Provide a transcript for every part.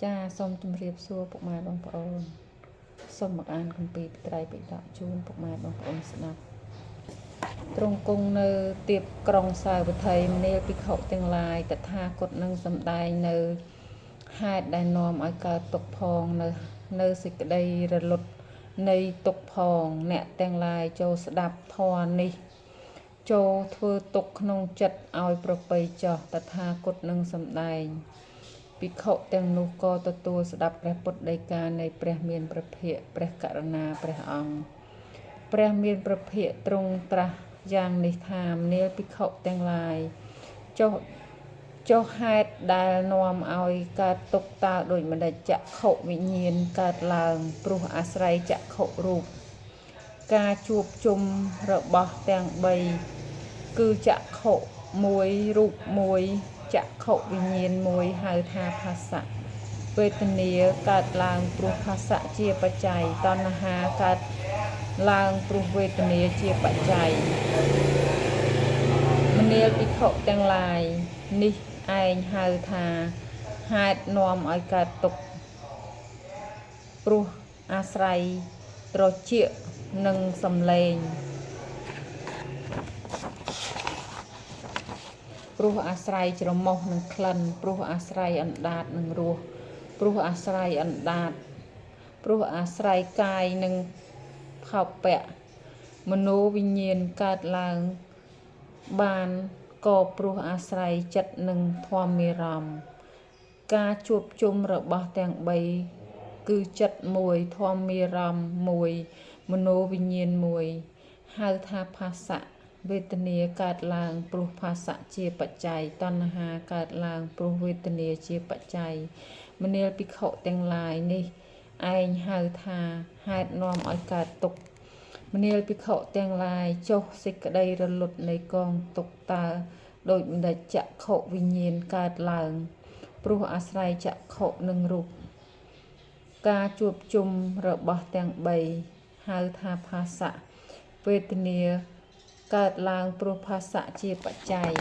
ចាសូមជម្រាបសួរពុកម៉ែបងប្អូនសូមមកអានគម្ពីរត្រៃបិដកជូនពុកម៉ែបងប្អូនស្ដាប់ទ្រង់គង់នៅទៀបក្រុងសាវត្ថីមនាលភិក្ខុទាំងឡាយតថាគតនឹងសម្ដែងនៅហេតុដែលនាំឲ្យកើតទុក្ខផងនៅសេចក្តីរលត់នៃទុក្ខផងអ្នកទាំងឡាយចូលស្ដាប់ធម៌នេះចូលធ្វើទុកក្នុងចិត្តឲ្យប្រពៃចោះតថាគតនឹងសម្ដែងភិក្ខុទាំងនោះក៏ទទួលស្ដាប់ព្រះពុទ្ធដីកានៃព្រះមានព្រះភិក្ខព្រះករុណាព្រះអង្គព្រះមានព្រះភិក្ខទ្រង់ត្រាស់យ៉ាងនេះថាមនាលភិក្ខុទាំងឡាយចុះហេតុដែលនាំឲ្យកើតទុក្ខតើដូចម្ដេចចក្ខុវិញ្ញាណកើតឡើងព្រោះអាស្រ័យចក្ខុរូបការជួបជុំរបស់ទាំង3គឺចក្ខុមួយរូបមួយចក្ខុវិញ្ញាណមួយហៅថាផស្សៈវេទនាកើតឡើងព្រោះផស្សៈជាបច្ច័យតណ្ហាកើតឡើងព្រោះវេទនាជាបច្ច័យមនាលភិក្ខុទាំងឡាយនេះឯងហៅថាហេតុនាំឲ្យកើតទុក្ខព្រោះអាស្រ័យត្រចៀកនិងសំឡេងព្រោះអាស្រ័យច្រមុះនិងក្លិនព្រោះអាស្រ័យអណ្ដាតនិងរសព្រោះអាស្រ័យអណ្ដាតព្រោះអាស្រ័យកាយនិងផោពៈមโนវិញ្ញាណកើតឡើងបានក៏ព្រោះអាស្រ័យចិត្តនិងធម្មមារម្មណ៍ការជួបជុំរបស់ទាំង3គឺចិត្តមួយធម្មមារម្មណ៍មួយមโนវិញ្ញាណមួយហៅថាផស្សៈវេទនាកើតឡើងព្រោះផស្សៈជាបច្ច័យតណ្ហាកើតឡើងព្រោះវេទនាជាបច្ច័យមនាលភិក្ខុទាំងឡាយនេះឯងហៅថាហេតុនាំឲ្យកើតទុក្ខមនាលភិក្ខុទាំងឡាយចុះសេចក្តីរលត់នៃកងទុក្ខតើដូចម្ដេចចក្ខុវិញ្ញាណកើតឡើងព្រោះអាស្រ័យចក្ខុនិងរូបការជួបជុំរបស់ទាំង3ហៅថាផស្សៈវេទនាកើតឡើងព្រោះផស្សៈជាបច្ច័យ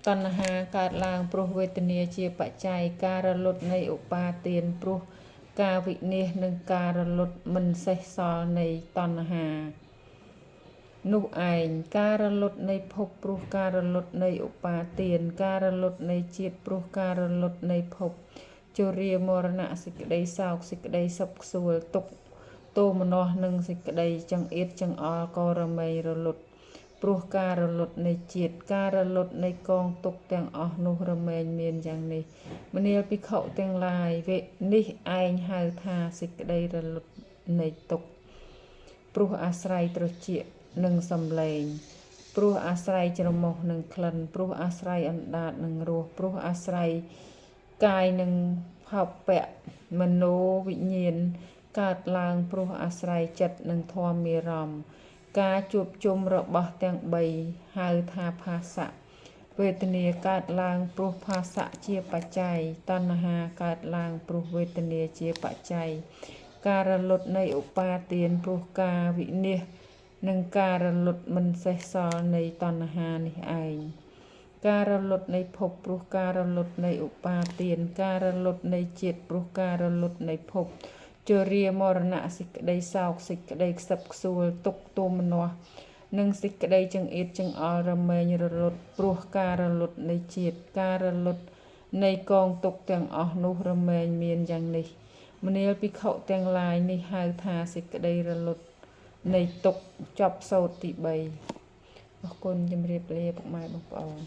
តណ្ហាកើតឡើងព្រោះវេទនាជាបច្ច័យការរលត់នៃឧបាទានព្រោះការវិនាសនិងការរលត់មិនសេសសល់នៃតណ្ហានោះឯងការរលត់នៃភពព្រោះការរលត់នៃឧបាទានការរលត់នៃជាតិព្រោះការរលត់នៃភពជរាមរណៈសេចក្តីសោកសេចក្តីសុខខ្សួលទុក្ខទោមនស្សនិងសេចក្តីចង្អៀតចង្អល់ក៏រមែងរលត់ព្រោះការរលត់នៃជាតិការរលត់នៃកងទុក្ខទាំងអស់នោះរមែងមានយ៉ាងនេះមនាលភិក្ខុទាំងឡាយវេនេះឯងហៅថាសេចក្តីរលត់នៃទុក្ខព្រោះអាស្រ័យត្រចៀកនិងសំឡេងព្រោះអាស្រ័យច្រមុះនិងក្លិនព្រោះអាស្រ័យអណ្ដាតនិងរសព្រោះអាស្រ័យកាយនិងផោពៈមโนវិញ្ញាណកើតឡើងព្រោះអាស្រ័យចិត្តនិងធម្មមារម្មណ៍ការជួបជុំរបស់ទាំង3ហៅថាផស្សៈវេទនាកើតឡើងព្រោះផស្សៈជាបច្ច័យតណ្ហាកើតឡើងព្រោះវេទនាជាបច្ច័យការរលត់នៃឧបាទានព្រោះការវិនាសនិងការរលត់មិនសេសសល់នៃតណ្ហានេះឯងការរលត់នៃភពព្រោះការរលត់នៃឧបាទានការរលត់នៃជាតិព្រោះការរលត់នៃភពជរាមរណៈសេចក្តីសោកសេចក្តីខ្សឹបខ្សួលទុក្ខទោមនស្សនិងសេចក្តីចង្អៀតចង្អល់រមែងរលត់ព្រោះការរលត់នៃជាតិការរលត់នៃកងទុក្ខទាំងអស់នោះរមែងមានយ៉ាងនេះមនាលភិក្ខុទាំងឡាយនេះហៅថាសេចក្តីរលត់នៃទុក្ខចប់សូត្រទី3អរគុណជម្រាបលាពុកម៉ែបងប្អូន